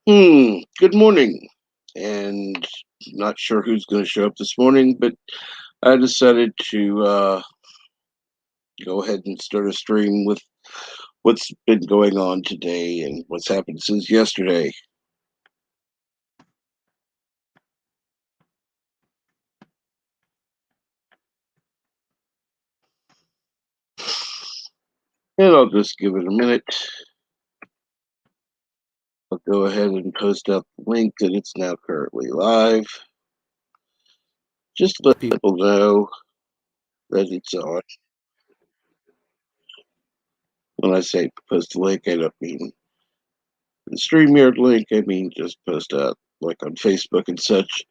Good morning. And not sure who's going to show up this morning, but I decided to go ahead and start a stream with what's been going on today and what's happened since yesterday. And I'll just give it a minute. I'll go ahead and post up the link that it's now currently live. Just to let people know that it's on. When I say post a link, I don't mean the StreamYard link. I mean just post out like on Facebook and such.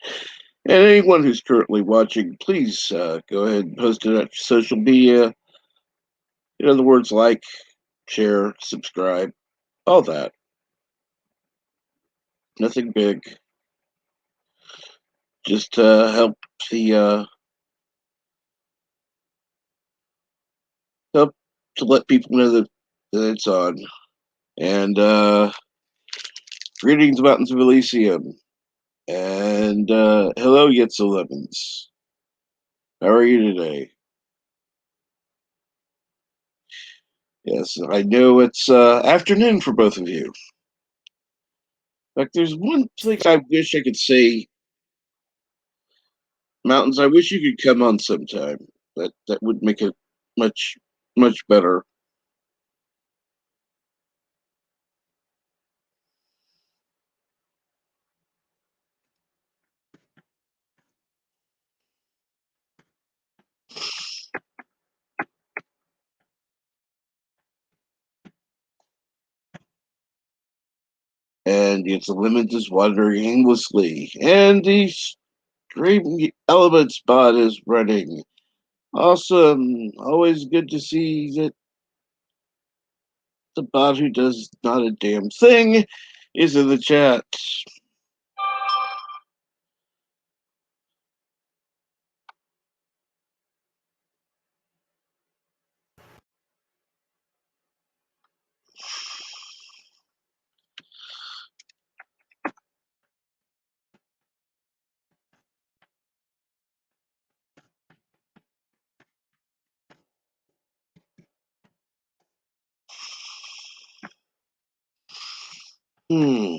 And anyone who's currently watching, please go ahead and post it on social media. In other words, like, share, subscribe, all that. Nothing big. Just help the help to let people know that it's on. And greetings, Mountains of Elysium. And hello, Yitzel Lemons. How are you today? Yes, I know it's afternoon for both of you. Like, there's one thing I wish I could say, Mountains. I wish you could come on sometime. That would make it much much better. And it's the limit is wandering aimlessly, and the stream element spot is running. Awesome! Always good to see that the bot who does not a damn thing is in the chat. Hmm.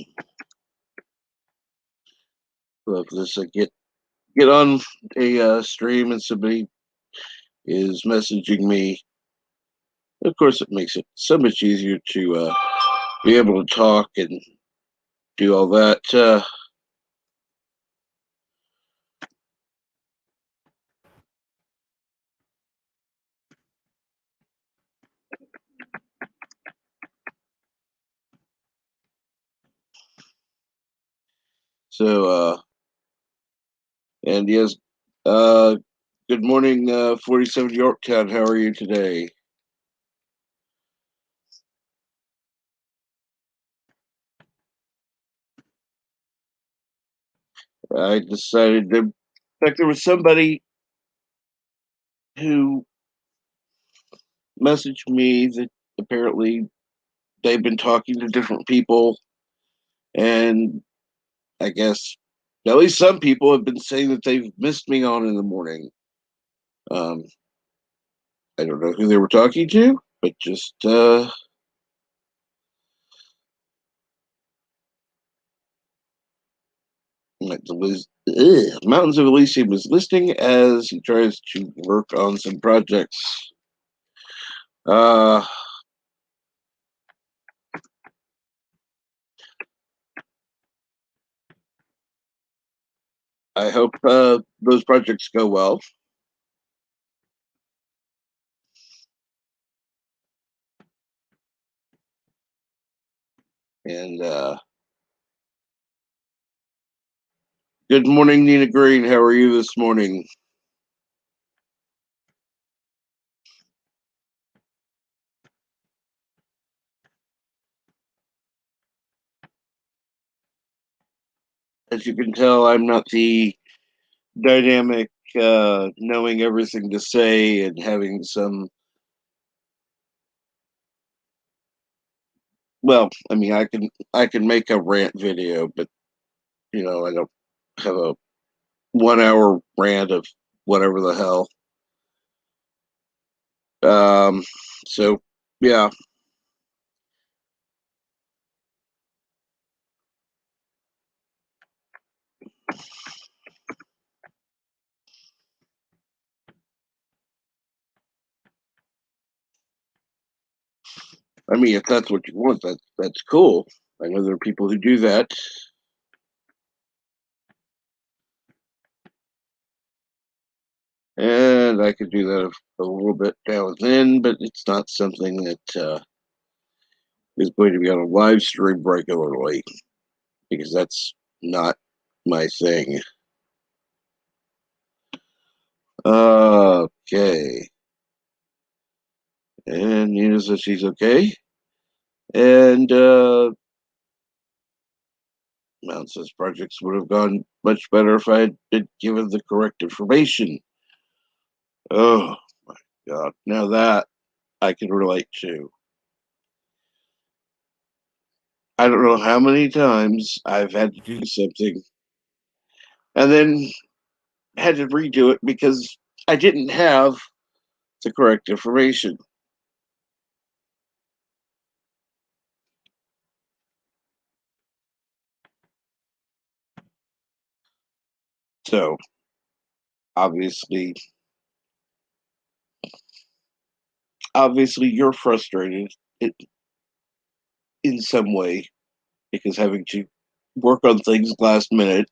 Love this. I get on a stream and somebody is messaging me. Of course, it makes it so much easier to be able to talk and do all that. So, and yes, uh, good morning, 47 Yorktown. How are you today? I decided to, in fact, there was somebody who messaged me that apparently they've been talking to different people, and I guess at least some people have been saying that they've missed me on in the morning. Um, I don't know who they were talking to, but just Mountains of Elysium is listening as he tries to work on some projects. Uh, I hope those projects go well. And good morning, Nina Green. How are you this morning? As you can tell, I'm not the dynamic, knowing everything to say and having some well, I mean, I can make a rant video, but I don't have a 1 hour rant of whatever the hell. Um, so yeah, I mean, if that's what you want, that's cool. I know there are people who do that, and I could do that a little bit now and then, but it's not something that is going to be on a live stream regularly because that's not my thing. Okay, and Nina says she's okay, and Mount says projects would have gone much better if I had been given the correct information. Oh my God, now that I can relate to. I don't know how many times I've had to do something and then had to redo it because I didn't have the correct information. So obviously, obviously, you're frustrated in some way because having to work on things last minute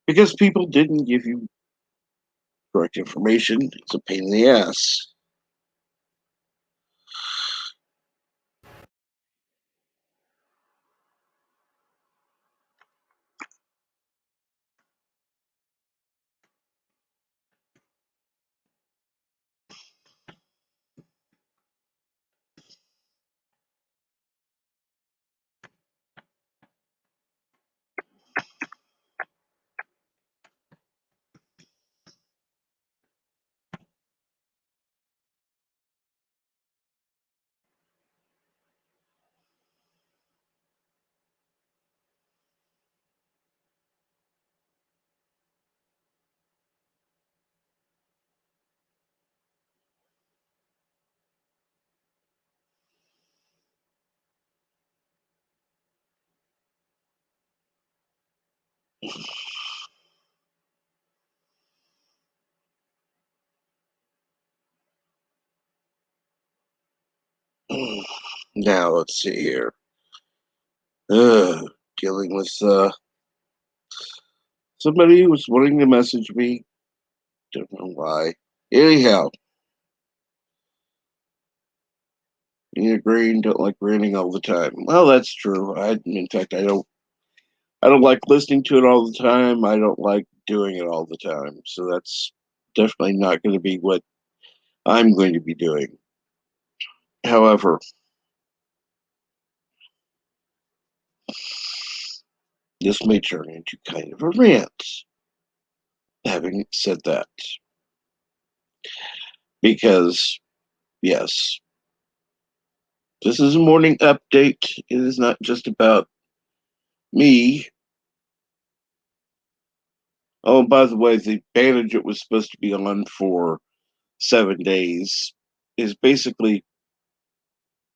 because people didn't give you correct information. It's a pain in the ass. Now let's see here. Dealing with somebody who was wanting to message me. Don't know why. Anyhow, Nina Green don't like ranting all the time. Well, that's true. In fact, I don't like listening to it all the time. I don't like doing it all the time. So that's definitely not going to be what I'm going to be doing. However, this may turn into kind of a rant. Having said that, because yes, this is a morning update. It is not just about me. Oh, and by the way, the bandage it was supposed to be on for 7 days is basically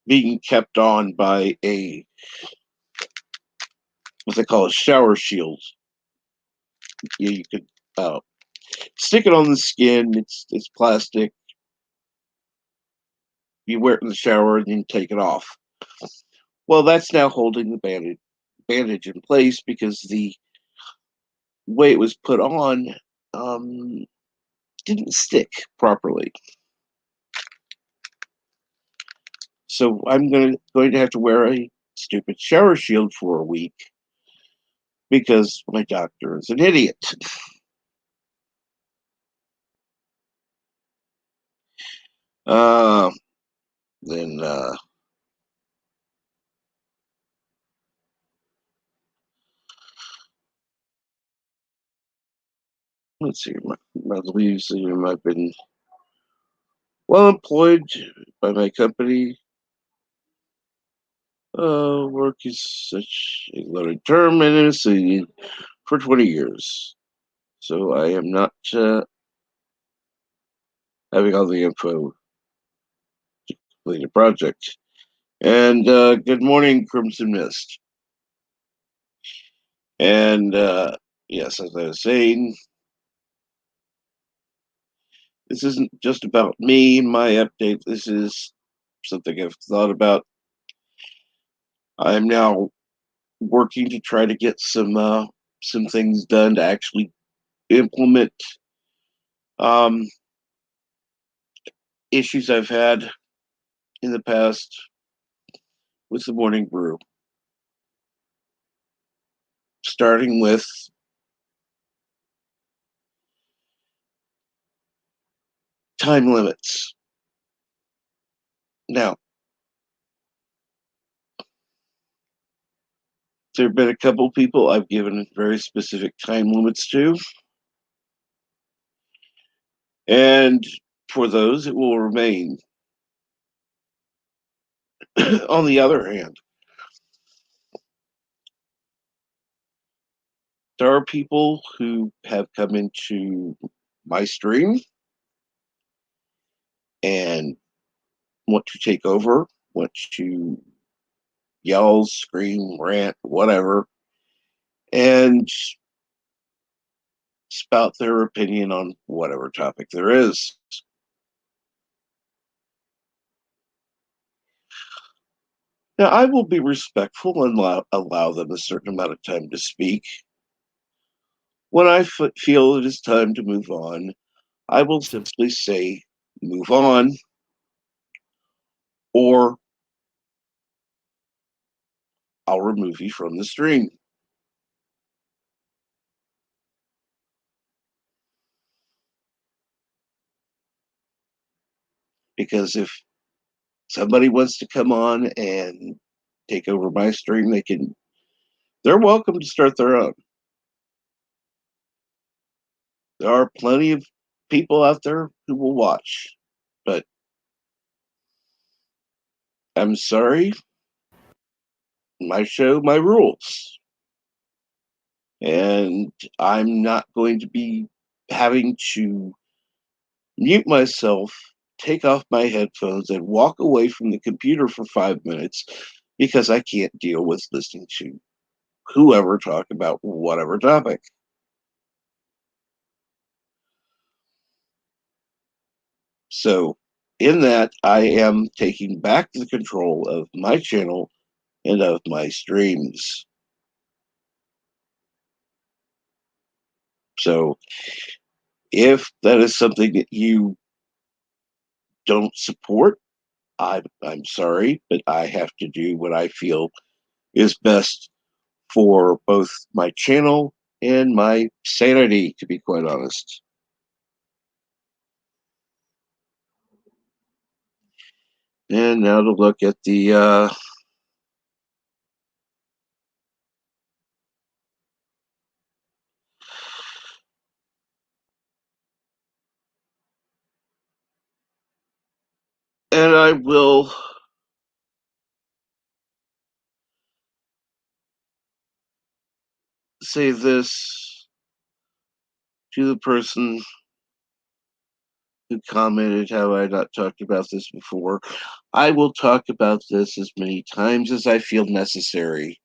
being kept on by a what they call a shower shield. You could stick it on the skin. It's plastic. You wear it in the shower and then take it off. Well, that's now holding the bandage in place because the way it was put on um, didn't stick properly. So I'm going to have to wear a stupid shower shield for a week because my doctor is an idiot. Uh, then let's see. My leaves. I've been well employed by my company. Work is such a loaded term and in a city for 20 years. So I am not having all the info to complete the project. And good morning, Crimson Mist. And yes, as I was saying, this isn't just about me, my update. This is something I've thought about. I'm now working to try to get some things done to actually implement um, issues I've had in the past with the morning brew, starting with time limits. Now, there have been a couple people I've given very specific time limits to, and for those, it will remain. On the other hand, there are people who have come into my stream and want to take over, want to yell, scream, rant, whatever, and spout their opinion on whatever topic there is. Now, I will be respectful and allow them a certain amount of time to speak. When I feel it is time to move on, I will simply say, move on, or I'll remove you from the stream. Because if somebody wants to come on and take over my stream, they're welcome to start their own. There are plenty of people out there who will watch, but I'm sorry, my show, my rules. And I'm not going to be having to mute myself, take off my headphones, and walk away from the computer for 5 minutes because I can't deal with listening to whoever talk about whatever topic. So, in that, I am taking back the control of my channel and of my streams. So, if that is something that you don't support, I'm sorry, but I have to do what I feel is best for both my channel and my sanity, to be quite honest. And now to look at the and I will say this to the person who commented, have I not talked about this before? I will talk about this as many times as I feel necessary.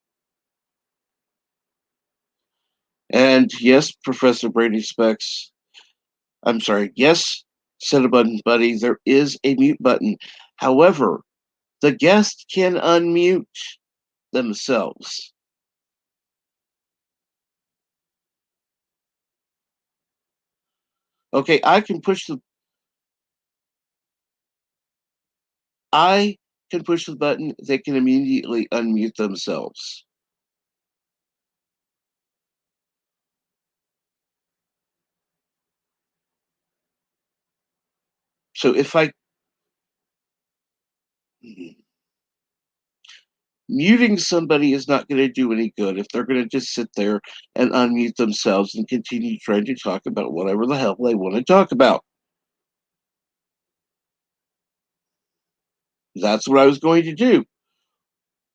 And yes, Professor Brady Specs, I'm sorry, yes, Cinnabon Buddy, there is a mute button. However, the guest can unmute themselves. Okay, I can push the button, they can immediately unmute themselves. So if I muting somebody is not going to do any good if they're going to just sit there and unmute themselves and continue trying to talk about whatever the hell they want to talk about. That's what I was going to do.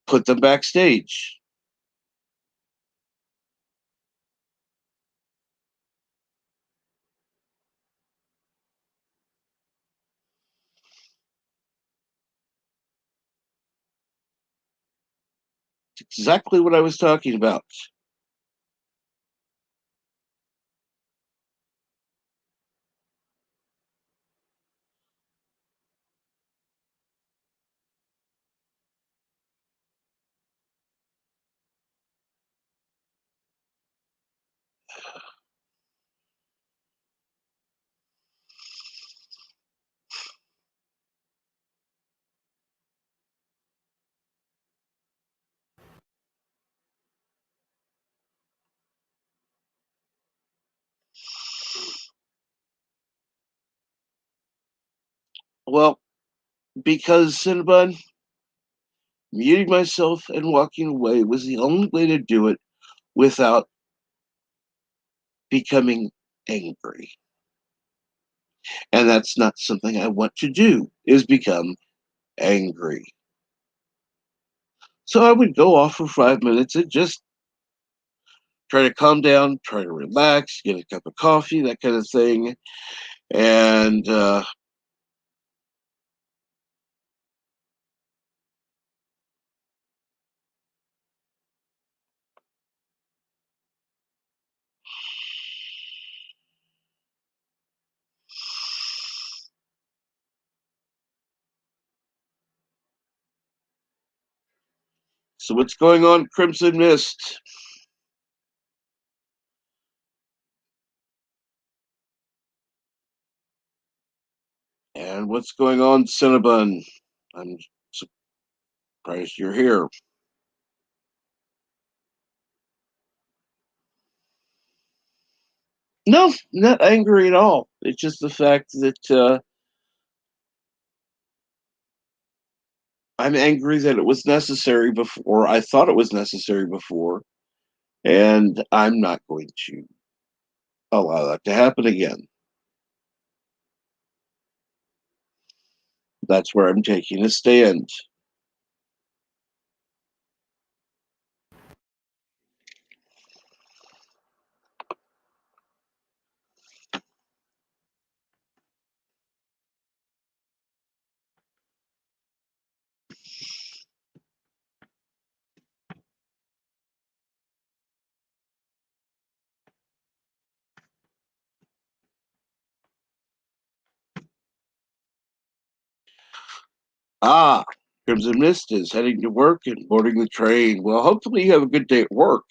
put them backstage. It's exactly what I was talking about. Well, because Cinnabon, muting myself and walking away was the only way to do it without becoming angry. And that's not something I want to do, is become angry. So I would go off for 5 minutes and just try to calm down, try to relax, get a cup of coffee, that kind of thing. And so what's going on, Crimson Mist? And what's going on, Cinnabon? I'm surprised you're here. No, not angry at all. It's just the fact that I'm angry that it was necessary before. I thought it was necessary before, and I'm not going to allow that to happen again. That's where I'm taking a stand. Ah, Crimson Mist is heading to work and boarding the train. Well, hopefully you have a good day at work.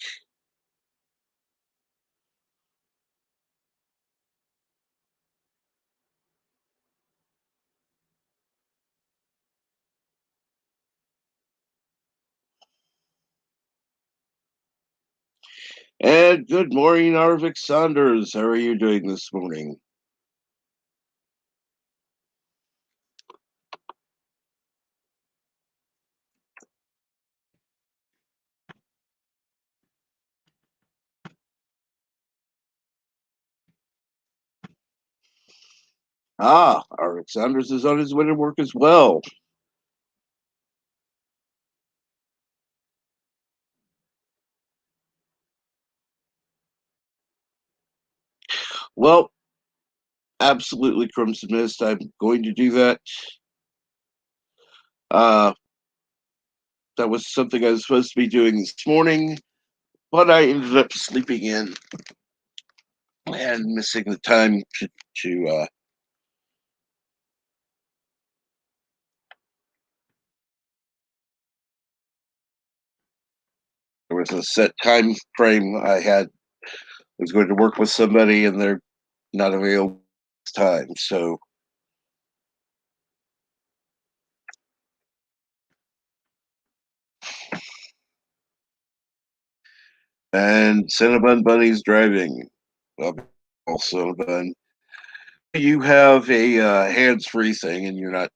And good morning, Arvik Saunders. How are you doing this morning? Ah, Arvik Saunders is on his way to work as well. Well, absolutely, Crimson Mist. I'm going to do that. Uh, that was something I was supposed to be doing this morning, but I ended up sleeping in and missing the time to there was a set time frame I had. I was going to work with somebody and they're not available this time. So and Cinnabon Bunny's driving. Well, also, Cinnabon, you have a hands-free thing and you're not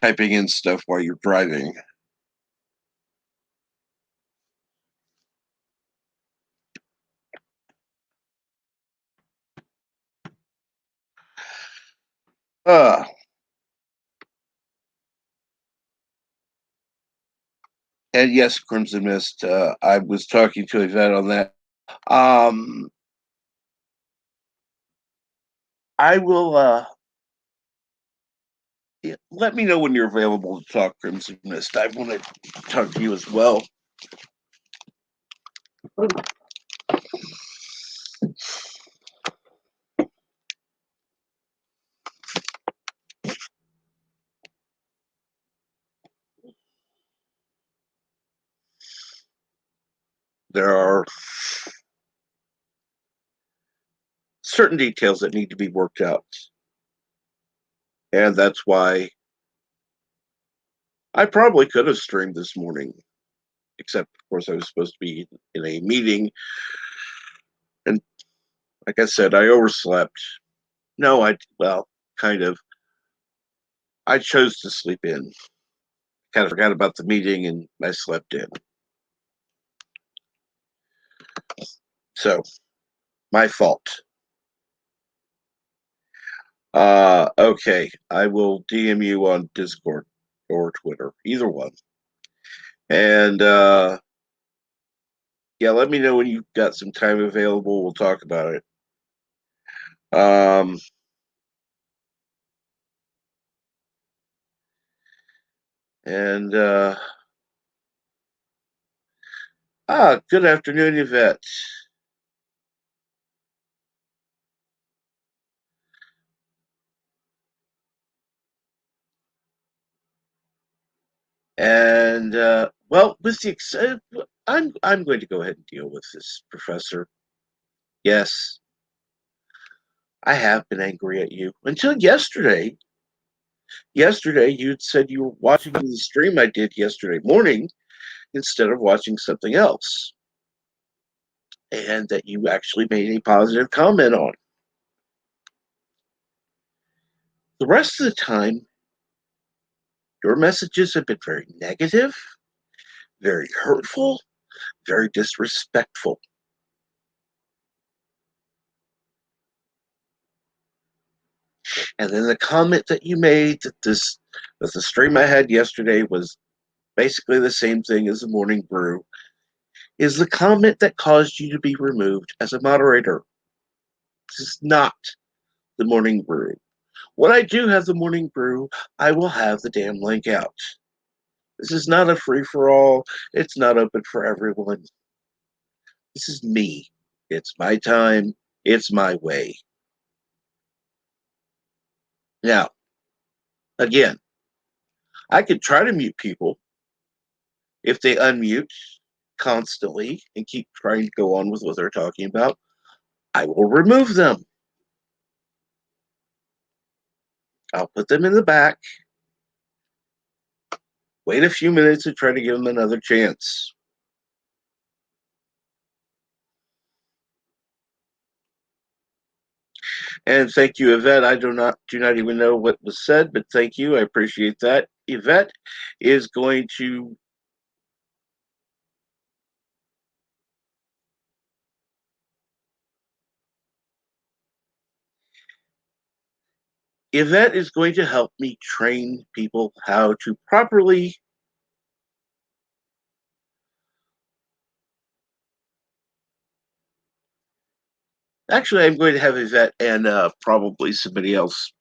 typing in stuff while you're driving. Uh, And yes, Crimson Mist. I was talking to Yvette on that. Um, I will. Let me know when you're available to talk Crimson Mist. I want to talk to you as well. There are certain details that need to be worked out, and that's why I probably could have streamed this morning, except of course I was supposed to be in a meeting, and like I said, I overslept. No, kind of. I chose to sleep in. Kind of forgot about the meeting, and I slept in. So my fault. Okay, I will DM you on Discord or Twitter, either one. And yeah, let me know when you've got some time available. We'll talk about it. Um, and good afternoon, Yvette. And well, with the I'm going to go ahead and deal with this, Professor. Yes, I have been angry at you until yesterday. Yesterday, you'd said you were watching the stream I did yesterday morning instead of watching something else, and that you actually made a positive comment on. The rest of the time, your messages have been very negative, very hurtful, very disrespectful. And then the comment that you made that the stream I had yesterday was basically the same thing as the morning brew is the comment that caused you to be removed as a moderator. This is not the morning brew. When I do have the morning brew, I will have the damn link out. This is not a free for all. It's not open for everyone. This is me. It's my time. It's my way. Now, again, I could try to mute people if they unmute constantly and keep trying to go on with what they're talking about. I will remove them. I'll put them in the back, wait a few minutes and try to give them another chance. And thank you, Yvette. I do not even know what was said, but thank you. I appreciate that. Yvette is going to Yvette is going to help me train people how to properly actually I'm going to have Yvette and probably somebody else.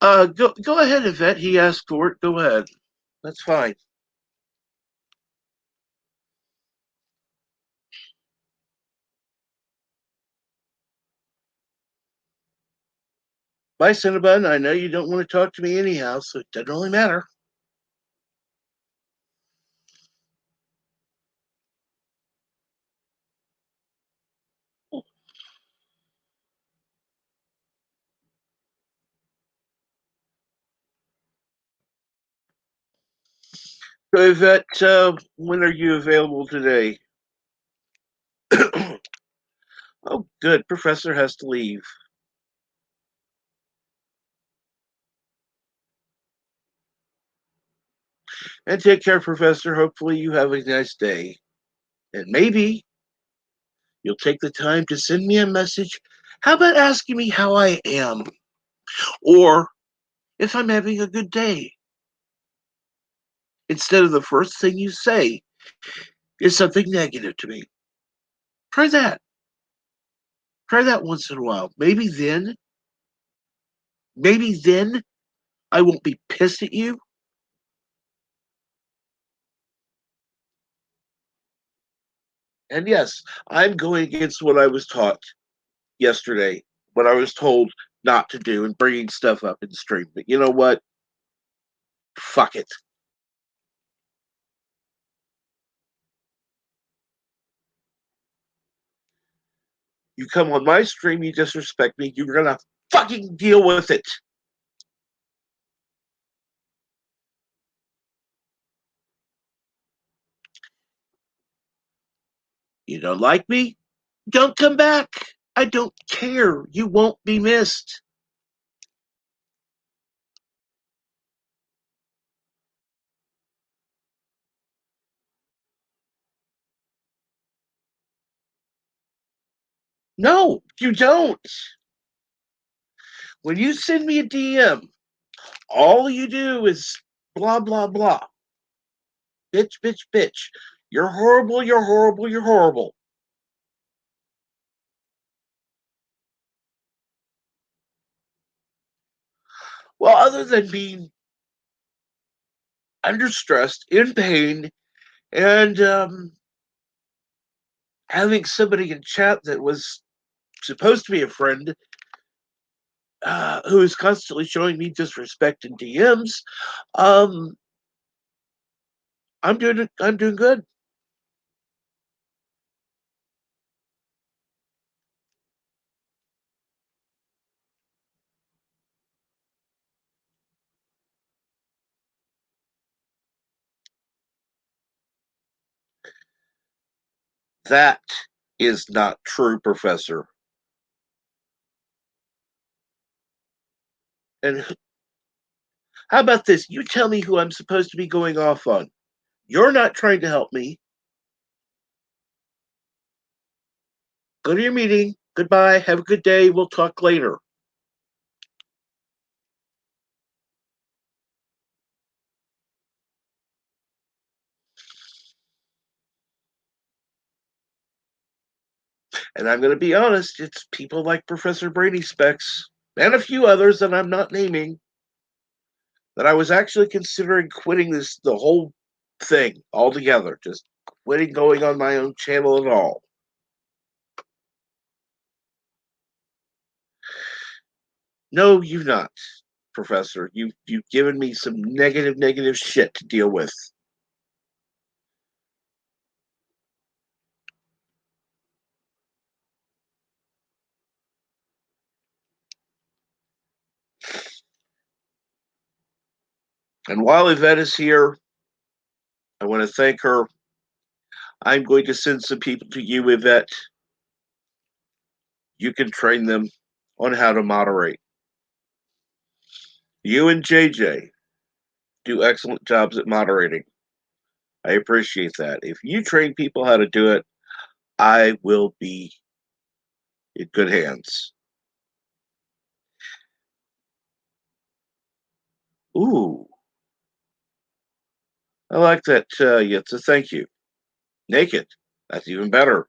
Go ahead, Yvette. He asked for it. Go ahead. That's fine. Bye, Cinnabon. I know you don't want to talk to me anyhow, so it doesn't really matter. So, Yvette, when are you available today? Oh, good. Professor has to leave. And take care, Professor. Hopefully, you have a nice day. And maybe you'll take the time to send me a message How about asking me how I am? Or if I'm having a good day? Instead of the first thing you say is something negative to me. Try that. Try that once in a while. Maybe then I won't be pissed at you. And yes, I'm going against what I was taught yesterday, what I was told not to do, and bringing stuff up in stream. But you know what? Fuck it. You come on my stream, you disrespect me, you're gonna fucking deal with it. You don't like me? Don't come back. I don't care. You won't be missed. No, you don't. When you send me a DM, all you do is blah, blah, blah. Bitch, bitch, bitch. You're horrible, you're horrible, you're horrible. Well, other than being under stress, in pain, and having somebody in chat that was supposed to be a friend who is constantly showing me disrespect in DMs, um, I'm doing good. That is not true, Professor. And how about this? You tell me who I'm supposed to be going off on. You're not trying to help me. Go to your meeting. Goodbye. Have a good day. We'll talk later. And I'm going to be honest, it's people like Professor Brady Specs and a few others that I'm not naming that I was actually considering quitting the whole thing altogether, just quitting going on my own channel at all. No, you've not, Professor. You've given me some negative shit to deal with. And while Yvette is here, I want to thank her. I'm going to send some people to you, Yvette. You can train them on how to moderate. You and JJ do excellent jobs at moderating. I appreciate that. If you train people how to do it, I will be in good hands. Ooh, I like that, Yitza. Thank you. Naked. That's even better.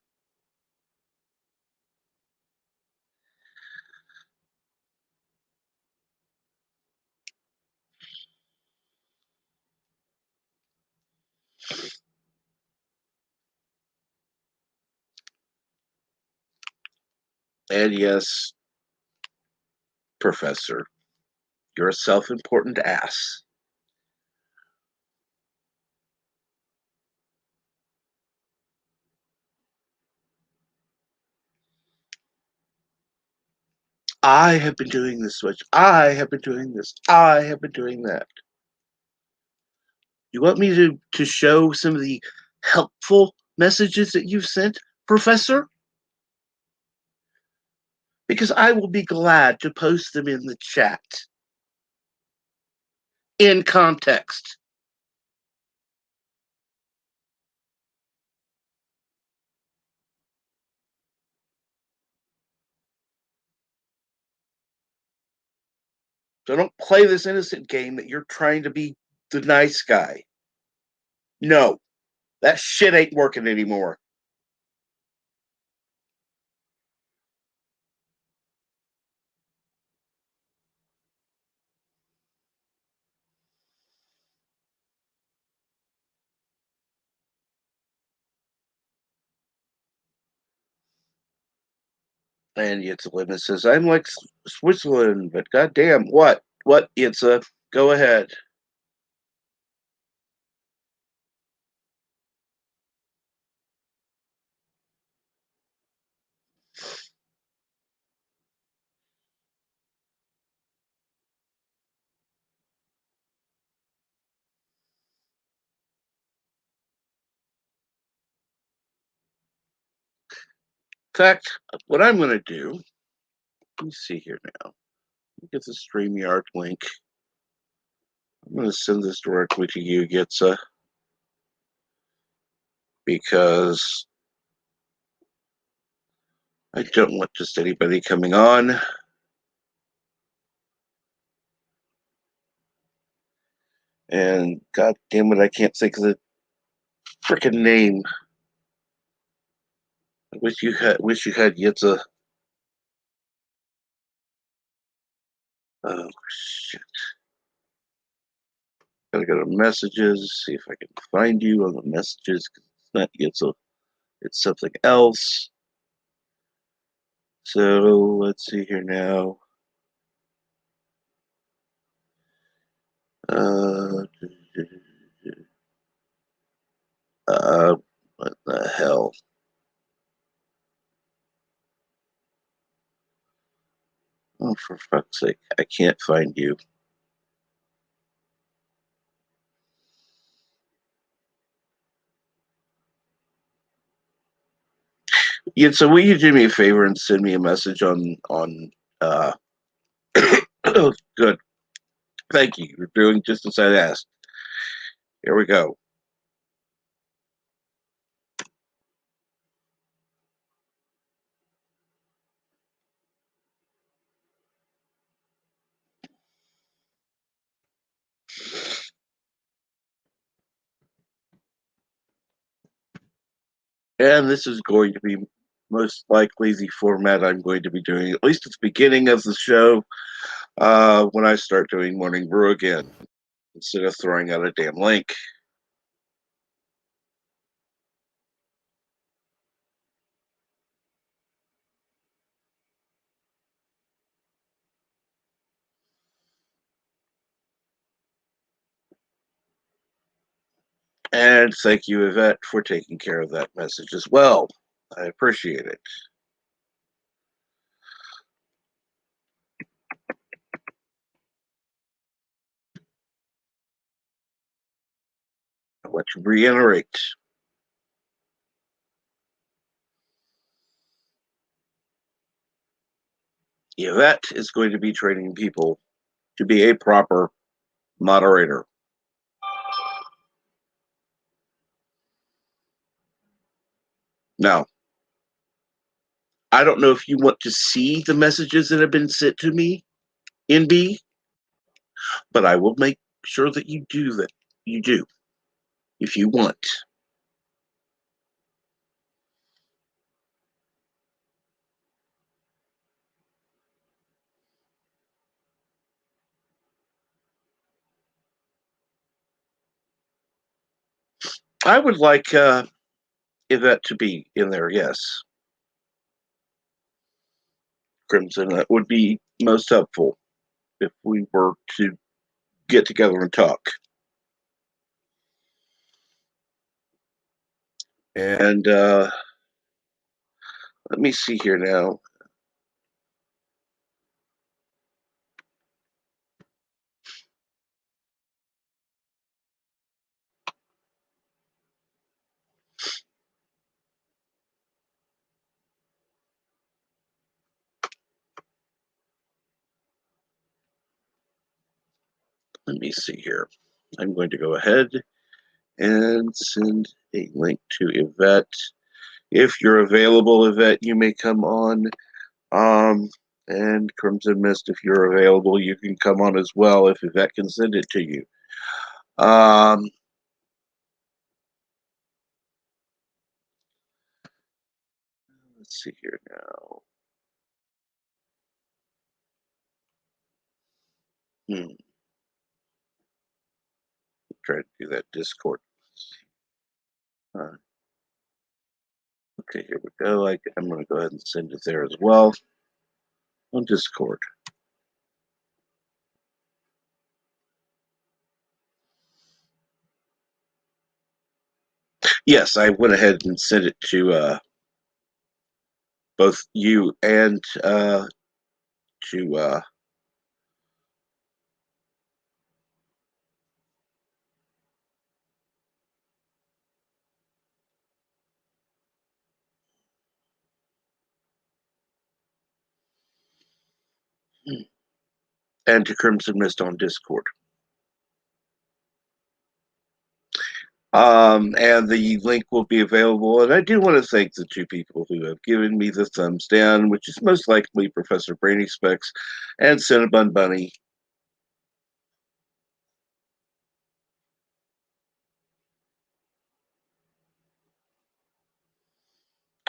And yes, Professor, you're a self important ass. I have been doing this much. I have been doing this. I have been doing that. You want me to show some of the helpful messages that you've sent, Professor? Because I will be glad to post them in the chat in context. So don't play this innocent game that you're trying to be the nice guy. No, that shit ain't working anymore. And Yitzhak says, I'm like Switzerland, but goddamn, what? What, Yitzhak? Go ahead. In fact, what I'm going to do, let me see here now. Get the StreamYard link. I'm going to send this directly to you, Gitza, because I don't want just anybody coming on. And god damn it, I can't think of the freaking name. I wish you had Yitza. Oh shit. Gotta go to messages, see if I can find you on the messages. It's not Yitza, it's something else. So let's see here now. Uh, what the hell? Oh, for fuck's sake, I can't find you. Yeah, so will you do me a favor and send me a message on oh, good. Thank you. You're doing just as I asked. Here we go. And this is going to be most likely the format I'm going to be doing, at least at the beginning of the show, when I start doing Morning Brew again, instead of throwing out a damn link. And thank you, Yvette, for taking care of that message as well. I appreciate it. I want to reiterate. Yvette is going to be training people to be a proper moderator. Now, I don't know if you want to see the messages that have been sent to me in B, but I will make sure that you do that. You do, if you want. I would like Yvette to be in there, yes. Crimson, that would be most helpful if we were to get together and talk. And let me see here now. Let me see here. I'm going to go ahead and send a link to Yvette. If you're available, Yvette, you may come on. And Crimson Mist, if you're available, you can come on as well if Yvette can send it to you. Let's see here now. Try to do that Discord. Okay, here we go. I'm going to go ahead and send it there as well on Discord. Yes, I went ahead and sent it to both you and to and to Crimson Mist on Discord. And the link will be available. And I do want to thank the two people who have given me the thumbs down, which is most likely Professor Brainy Specs and Cinnabon Bunny.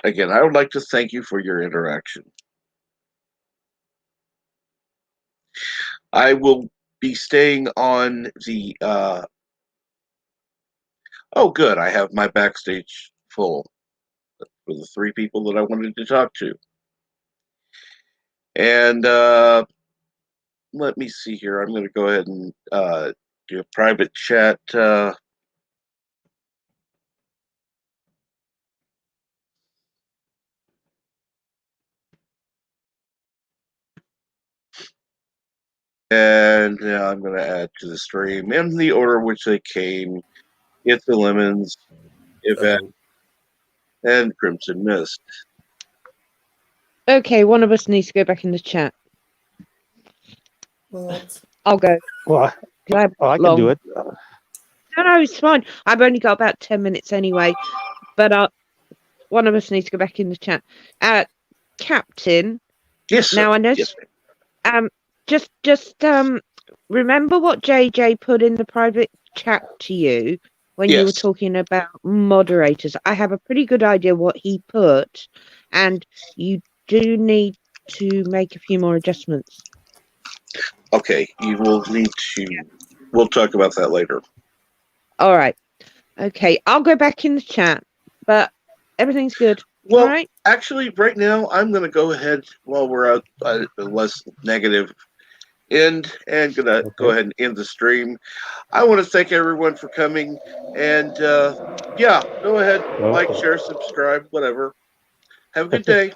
Again, I would like to thank you for your interaction. I will be staying on the oh good, I have my backstage full for the three people that I wanted to talk to. And let me see here. I'm going to go ahead and do a private chat. And I'm going to add to the stream in the order which they came. It's the Lemons, Yvette, and Crimson Mist. Okay, one of us needs to go back in the chat. What? I'll go. Well, I can do it. No, it's fine. I've only got about 10 minutes anyway. But one of us needs to go back in the chat. Captain. Yes, sir. Now I know. Yes, just remember what JJ put in the private chat to you when you were talking about moderators. I have a pretty good idea what he put, and you do need to make a few more adjustments. Okay, you will need to. We'll talk about that later. All right. Okay, I'll go back in the chat, but everything's good. Well, all right? Actually, right now, I'm going to go ahead while we're out less negative and going to go ahead and end the stream. I want to thank everyone for coming. And yeah, go ahead, like, share, subscribe, whatever. Have a good day.